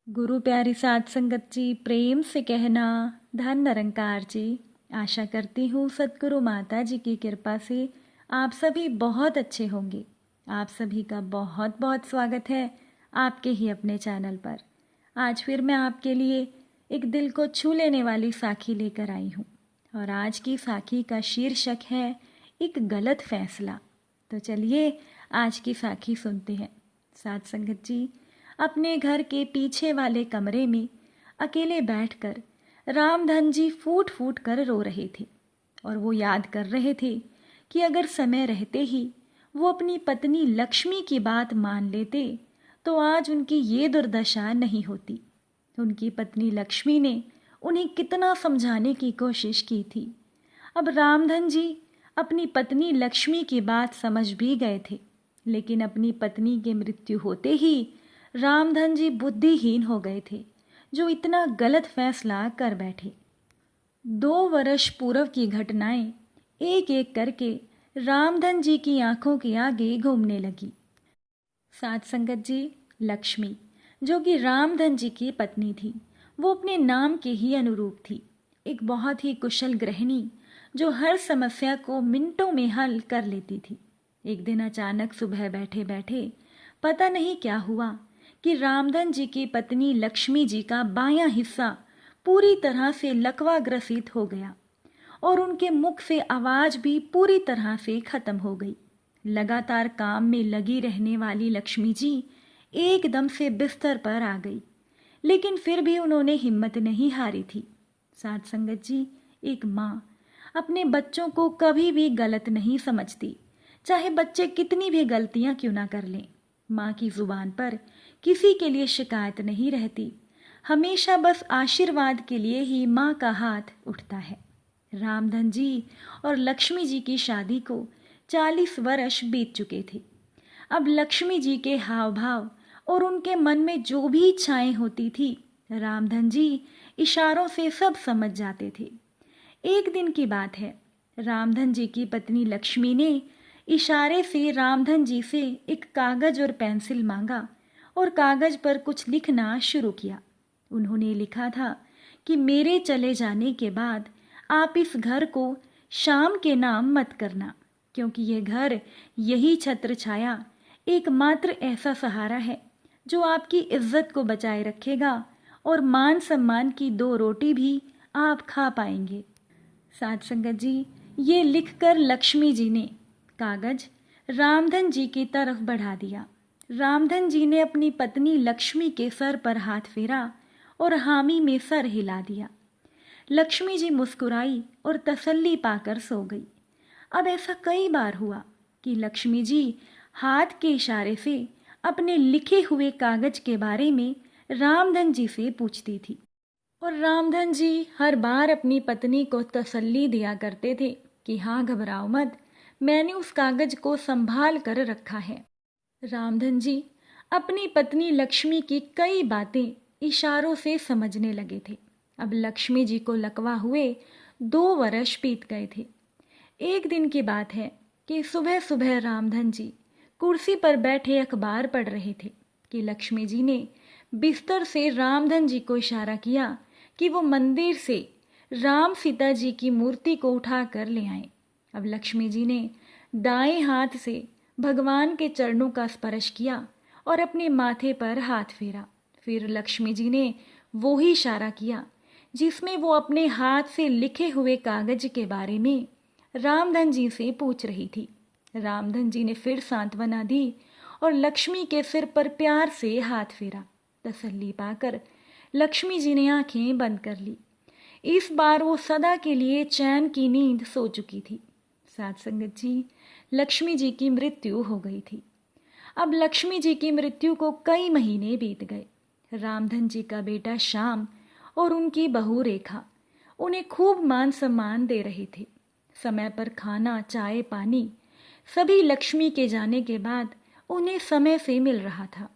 गुरु प्यारी साध संगत जी, प्रेम से कहना धन निरंकार जी। आशा करती हूँ सतगुरु माता जी की कृपा से आप सभी बहुत अच्छे होंगे। आप सभी का बहुत बहुत स्वागत है आपके ही अपने चैनल पर। आज फिर मैं आपके लिए एक दिल को छू लेने वाली साखी लेकर आई हूँ और आज की साखी का शीर्षक है एक गलत फैसला। तो चलिए आज की साखी सुनते हैं। साध संगत जी, अपने घर के पीछे वाले कमरे में अकेले बैठकर रामधन जी फूट फूट कर रो रहे थे और वो याद कर रहे थे कि अगर समय रहते ही वो अपनी पत्नी लक्ष्मी की बात मान लेते तो आज उनकी ये दुर्दशा नहीं होती। उनकी पत्नी लक्ष्मी ने उन्हें कितना समझाने की कोशिश की थी। अब रामधन जी अपनी पत्नी लक्ष्मी की बात समझ भी गए थे, लेकिन अपनी पत्नी की मृत्यु होते ही रामधन जी बुद्धिहीन हो गए थे जो इतना गलत फैसला कर बैठे। 2 वर्ष पूर्व की घटनाएं एक एक करके रामधन जी की आंखों के आगे घूमने लगी। साध संगत जी, लक्ष्मी जो कि रामधन जी की पत्नी थी, वो अपने नाम के ही अनुरूप थी। एक बहुत ही कुशल गृहिणी जो हर समस्या को मिनटों में हल कर लेती थी। एक दिन अचानक सुबह बैठे बैठे पता नहीं क्या हुआ कि रामधन जी की पत्नी लक्ष्मी जी का बायां हिस्सा पूरी तरह से लकवा ग्रसित हो गया और उनके मुख से आवाज भी पूरी तरह से खत्म हो गई। लगातार काम में लगी रहने वाली लक्ष्मी जी एकदम से बिस्तर पर आ गई, लेकिन फिर भी उन्होंने हिम्मत नहीं हारी थी। साध संगत जी, एक माँ अपने बच्चों को कभी भी गलत नहीं समझती, चाहे बच्चे कितनी भी गलतियां क्यों ना कर लें। माँ की जुबान पर किसी के लिए शिकायत नहीं रहती, हमेशा बस आशीर्वाद के लिए ही माँ का हाथ उठता है। रामधन जी और लक्ष्मी जी की शादी को 40 वर्ष बीत चुके थे। अब लक्ष्मी जी के हाव भाव और उनके मन में जो भी इच्छाएं होती थी, रामधन जी इशारों से सब समझ जाते थे। एक दिन की बात है, रामधन जी की पत्नी लक्ष्मी ने इशारे से रामधन जी से एक कागज और पेंसिल मांगा और कागज पर कुछ लिखना शुरू किया। उन्होंने लिखा था कि मेरे चले जाने के बाद आप इस घर को शाम के नाम मत करना, क्योंकि यह घर, यही छत्र छाया एकमात्र ऐसा सहारा है जो आपकी इज्जत को बचाए रखेगा और मान सम्मान की 2 रोटी भी आप खा पाएंगे। साध संगत जी, ये लिखकर लक्ष्मी जी ने कागज रामधन जी की तरफ बढ़ा दिया। रामधन जी ने अपनी पत्नी लक्ष्मी के सर पर हाथ फेरा और हामी में सर हिला दिया। लक्ष्मी जी मुस्कुराई और तसल्ली पाकर सो गई। अब ऐसा कई बार हुआ कि लक्ष्मी जी हाथ के इशारे से अपने लिखे हुए कागज के बारे में रामधन जी से पूछती थी और रामधन जी हर बार अपनी पत्नी को तसल्ली दिया करते थे कि हाँ, घबराओ मत, मैंने उस कागज को संभाल कर रखा है। रामधन जी अपनी पत्नी लक्ष्मी की कई बातें इशारों से समझने लगे थे। अब लक्ष्मी जी को लकवा हुए 2 वर्ष बीत गए थे। एक दिन की बात है कि सुबह सुबह रामधन जी कुर्सी पर बैठे अखबार पढ़ रहे थे कि लक्ष्मी जी ने बिस्तर से रामधन जी को इशारा किया कि वो मंदिर से राम सीता जी की मूर्ति को उठा कर ले आए। अब लक्ष्मी जी ने दाएं हाथ से भगवान के चरणों का स्पर्श किया और अपने माथे पर हाथ फेरा। फिर लक्ष्मी जी ने वो ही इशारा किया जिसमें वो अपने हाथ से लिखे हुए कागज के बारे में रामधन जी से पूछ रही थी। रामधन जी ने फिर सांत्वना दी और लक्ष्मी के सिर पर प्यार से हाथ फेरा। तसल्ली पाकर लक्ष्मी जी ने आंखें बंद कर ली। इस बार वो सदा के लिए चैन की नींद सो चुकी थी। साध संगत जी, लक्ष्मी जी की मृत्यु हो गई थी। अब लक्ष्मी जी की मृत्यु को कई महीने बीत गए। रामधन जी का बेटा श्याम और उनकी बहू रेखा उन्हें खूब मान सम्मान दे रहे थे। समय पर खाना, चाय, पानी सभी लक्ष्मी के जाने के बाद उन्हें समय से मिल रहा था।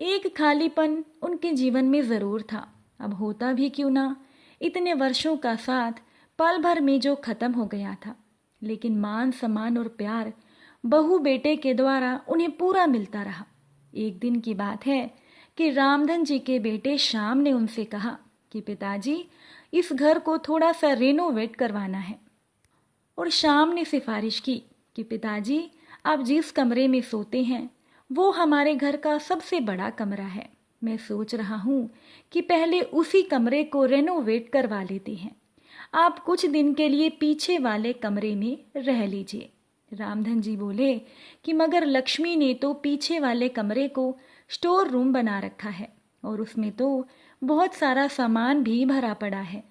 एक खालीपन उनके जीवन में जरूर था। अब होता भी क्यों ना, इतने वर्षों का साथ पल भर में जो खत्म हो गया था, लेकिन मान सम्मान और प्यार बहू बेटे के द्वारा उन्हें पूरा मिलता रहा। एक दिन की बात है कि रामधन जी के बेटे श्याम ने उनसे कहा कि पिताजी, इस घर को थोड़ा सा रेनोवेट करवाना है। और श्याम ने सिफारिश की कि पिताजी, आप जिस कमरे में सोते हैं वो हमारे घर का सबसे बड़ा कमरा है। मैं सोच रहा हूँ कि पहले उसी कमरे को रेनोवेट करवा लेते हैं। आप कुछ दिन के लिए पीछे वाले कमरे में रह लीजिए। रामधन जी बोले कि मगर लक्ष्मी ने तो पीछे वाले कमरे को स्टोर रूम बना रखा है और उसमें तो बहुत सारा सामान भी भरा पड़ा है।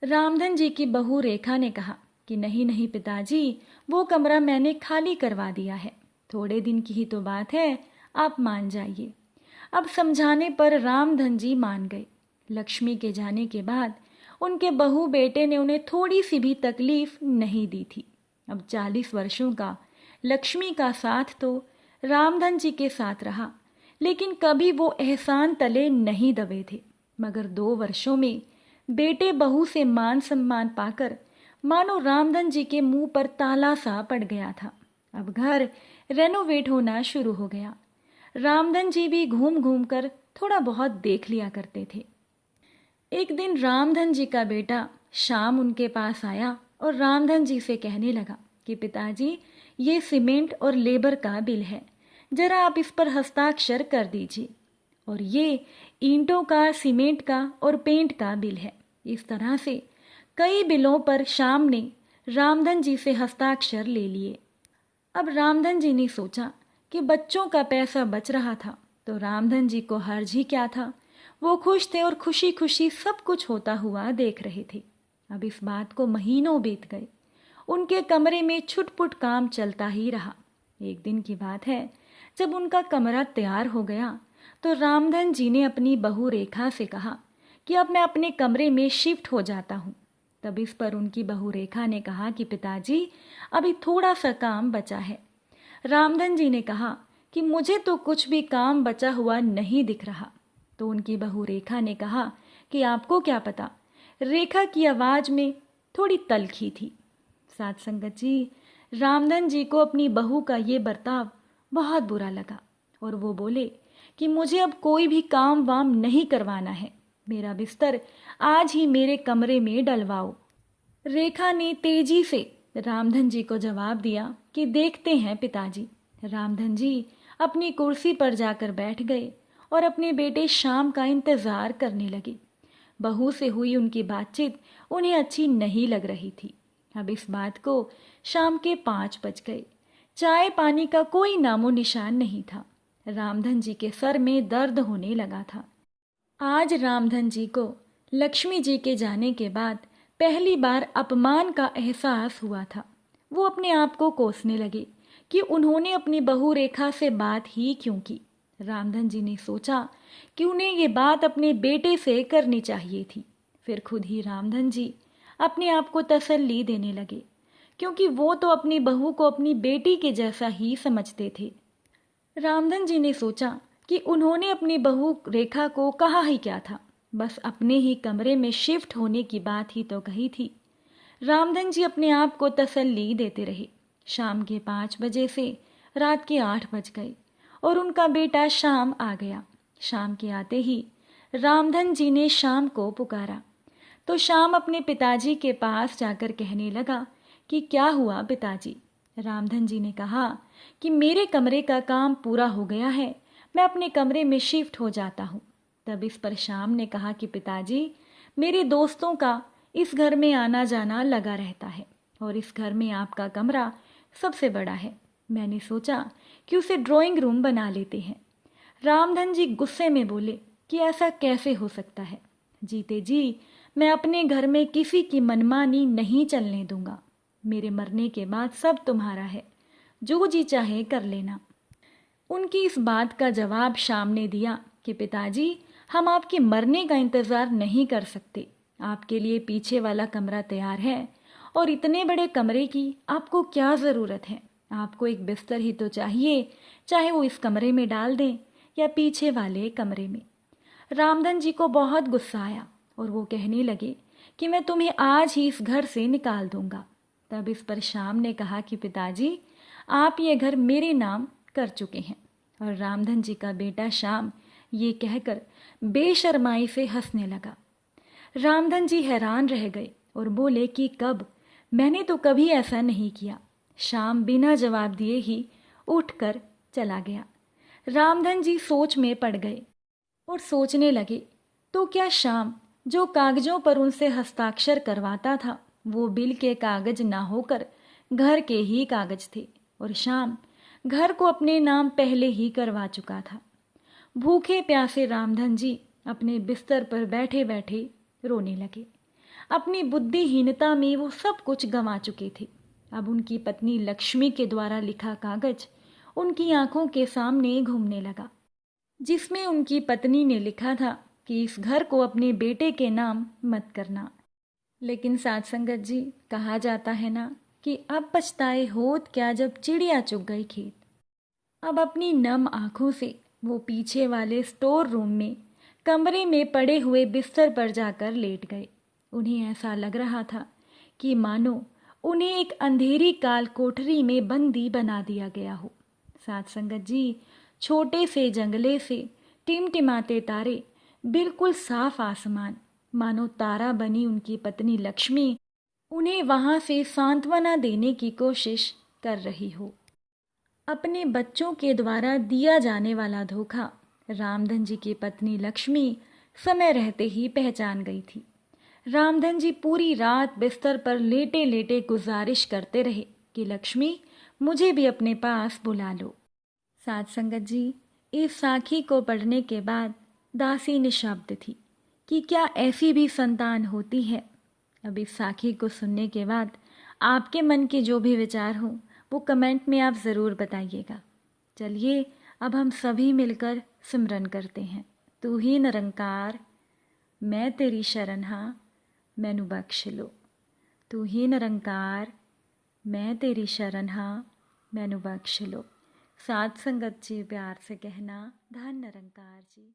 रामधन जी की बहू रेखा ने कहा कि नहीं नहीं पिताजी, वो कमरा मैंने खाली करवा दिया है, थोड़े दिन की ही तो बात है, आप मान जाइए। अब समझाने पर रामधन जी मान गए। लक्ष्मी के जाने के बाद उनके बहू बेटे ने उन्हें थोड़ी सी भी तकलीफ नहीं दी थी। अब 40 वर्षों का लक्ष्मी का साथ तो रामधन जी के साथ रहा, लेकिन कभी वो एहसान तले नहीं दबे थे। मगर 2 वर्षों में बेटे बहू से मान सम्मान पाकर मानो रामधन जी के मुंह पर ताला सा पड़ गया था। अब घर रेनोवेट होना शुरू हो गया। रामधन जी भी घूम घूम कर थोड़ा बहुत देख लिया करते थे। एक दिन रामधन जी का बेटा श्याम उनके पास आया और रामधन जी से कहने लगा कि पिताजी, ये सीमेंट और लेबर का बिल है, जरा आप इस पर हस्ताक्षर कर दीजिए। और ये ईंटों का, सीमेंट का और पेंट का बिल है। इस तरह से कई बिलों पर श्याम ने रामधन जी से हस्ताक्षर ले लिए। अब रामधन जी ने सोचा कि बच्चों का पैसा बच रहा था तो रामधन जी को हर्ज ही क्या था। वो खुश थे और खुशी खुशी सब कुछ होता हुआ देख रहे थे। अब इस बात को महीनों बीत गए। उनके कमरे में छुटपुट काम चलता ही रहा। एक दिन की बात है, जब उनका कमरा तैयार हो गया तो रामधन जी ने अपनी बहू रेखा से कहा कि अब मैं अपने कमरे में शिफ्ट हो जाता हूँ। तब इस पर उनकी बहू रेखा ने कहा कि पिताजी, अभी थोड़ा सा काम बचा है। रामधन जी ने कहा कि मुझे तो कुछ भी काम बचा हुआ नहीं दिख रहा। तो उनकी बहू रेखा ने कहा कि आपको क्या पता। रेखा की आवाज में थोड़ी तलखी थी। साथ संगत जी, रामधन जी को अपनी बहू का ये बर्ताव बहुत बुरा लगा और वो बोले कि मुझे अब कोई भी काम वाम नहीं करवाना है, मेरा बिस्तर आज ही मेरे कमरे में डलवाओ। रेखा ने तेजी से रामधन जी को जवाब दिया कि देखते हैं पिताजी। रामधन जी अपनी कुर्सी पर जाकर बैठ गए और अपने बेटे श्याम का इंतजार करने लगे। बहू से हुई उनकी बातचीत उन्हें अच्छी नहीं लग रही थी। अब इस बात को शाम के 5 बज गए। चाय पानी का कोई नामो निशान नहीं था। रामधन जी के सर में दर्द होने लगा था। आज रामधन जी को लक्ष्मी जी के जाने के बाद पहली बार अपमान का एहसास हुआ था। वो अपने आप को कोसने लगे कि उन्होंने अपनी बहू रेखा से बात ही क्यों की। रामधन जी ने सोचा कि उन्हें ये बात अपने बेटे से करनी चाहिए थी। फिर खुद ही रामधन जी अपने आप को तसल्ली देने लगे, क्योंकि वो तो अपनी बहू को अपनी बेटी के जैसा ही समझते थे। रामधन जी ने सोचा कि उन्होंने अपनी बहू रेखा को कहा ही क्या था, बस अपने ही कमरे में शिफ्ट होने की बात ही तो कही थी। रामधन जी अपने आप को तसल्ली देते रहे। शाम के 5 बजे से रात के 8 बज गए और उनका बेटा श्याम आ गया। शाम के आते ही रामधन जी ने श्याम को पुकारा तो श्याम अपने पिताजी के पास जाकर कहने लगा कि क्या हुआ पिताजी। रामधन जी ने कहा कि मेरे कमरे का काम पूरा हो गया है, मैं अपने कमरे में शिफ्ट हो जाता हूँ। तब इस पर श्याम ने कहा कि पिताजी, मेरे दोस्तों का इस घर में आना जाना लगा रहता है और इस घर में आपका कमरा सबसे बड़ा है। मैंने सोचा कि उसे ड्राइंग रूम बना लेते हैं। रामधन जी गुस्से में बोले कि ऐसा कैसे हो सकता है। जीते जी मैं अपने घर में किसी की मनमानी नहीं चलने दूंगा। मेरे मरने के बाद सब तुम्हारा है, जो जी चाहे कर लेना। उनकी इस बात का जवाब श्याम ने दिया कि पिताजी, हम आपके मरने का इंतज़ार नहीं कर सकते। आपके लिए पीछे वाला कमरा तैयार है और इतने बड़े कमरे की आपको क्या ज़रूरत है। आपको एक बिस्तर ही तो चाहिए, चाहे वो इस कमरे में डाल दें या पीछे वाले कमरे में। रामधन जी को बहुत गुस्सा आया और वो कहने लगे कि मैं तुम्हें आज ही इस घर से निकाल दूंगा। तब इस पर श्याम ने कहा कि पिताजी, आप ये घर मेरे नाम कर चुके हैं। और रामधन जी का बेटा श्याम ये कहकर बेशर्माई से हंसने लगा। रामधन जी हैरान रह गए और बोले कि कब? मैंने तो कभी ऐसा नहीं किया। श्याम बिना जवाब दिए ही उठकर चला गया। रामधन जी सोच में पड़ गए और सोचने लगे, तो क्या श्याम जो कागजों पर उनसे हस्ताक्षर करवाता था वो बिल के कागज ना होकर घर के ही कागज थे, और श्याम घर को अपने नाम पहले ही करवा चुका था। भूखे प्यासे रामधन जी अपने बिस्तर पर बैठे बैठे रोने लगे। अपनी बुद्धिहीनता में वो सब कुछ गंवा चुके थे। अब उनकी पत्नी लक्ष्मी के द्वारा लिखा कागज उनकी आंखों के सामने घूमने लगा, जिसमें उनकी पत्नी ने लिखा था कि इस घर को अपने बेटे के नाम मत करना। लेकिन साथ संगत जी, कहा जाता है ना कि अब पछताए होत क्या जब चिड़िया चुग गई खेत। अब अपनी नम आंखों से वो पीछे वाले स्टोर रूम में कमरे में पड़े हुए बिस्तर पर जाकर लेट गए। उन्हें ऐसा लग रहा था कि मानो उन्हें एक अंधेरी काल कोठरी में बंदी बना दिया गया हो। साथ संगत जी, छोटे से जंगले से टिमटिमाते तारे, बिल्कुल साफ आसमान, मानो तारा बनी उनकी पत्नी लक्ष्मी उन्हें वहां से सांत्वना देने की कोशिश कर रही हो। अपने बच्चों के द्वारा दिया जाने वाला धोखा रामधन जी की पत्नी लक्ष्मी समय रहते ही पहचान गई थी। रामधन जी पूरी रात बिस्तर पर लेटे लेटे गुजारिश करते रहे कि लक्ष्मी, मुझे भी अपने पास बुला लो। साथ संगत जी, इस साखी को पढ़ने के बाद दासी निशब्द थी कि क्या ऐसी भी संतान होती है। अब इस साखी को सुनने के बाद आपके मन के जो भी विचार हों वो कमेंट में आप ज़रूर बताइएगा। चलिए अब हम सभी मिलकर सिमरन करते हैं। तू ही निरंकार, मैं तेरी शरण हाँ, मैनू बख्श लो। तू ही निरंकार, मैं तेरी शरण हाँ, मैनू बख्श लो। साथ संगत जी प्यार से कहना, धन निरंकार जी।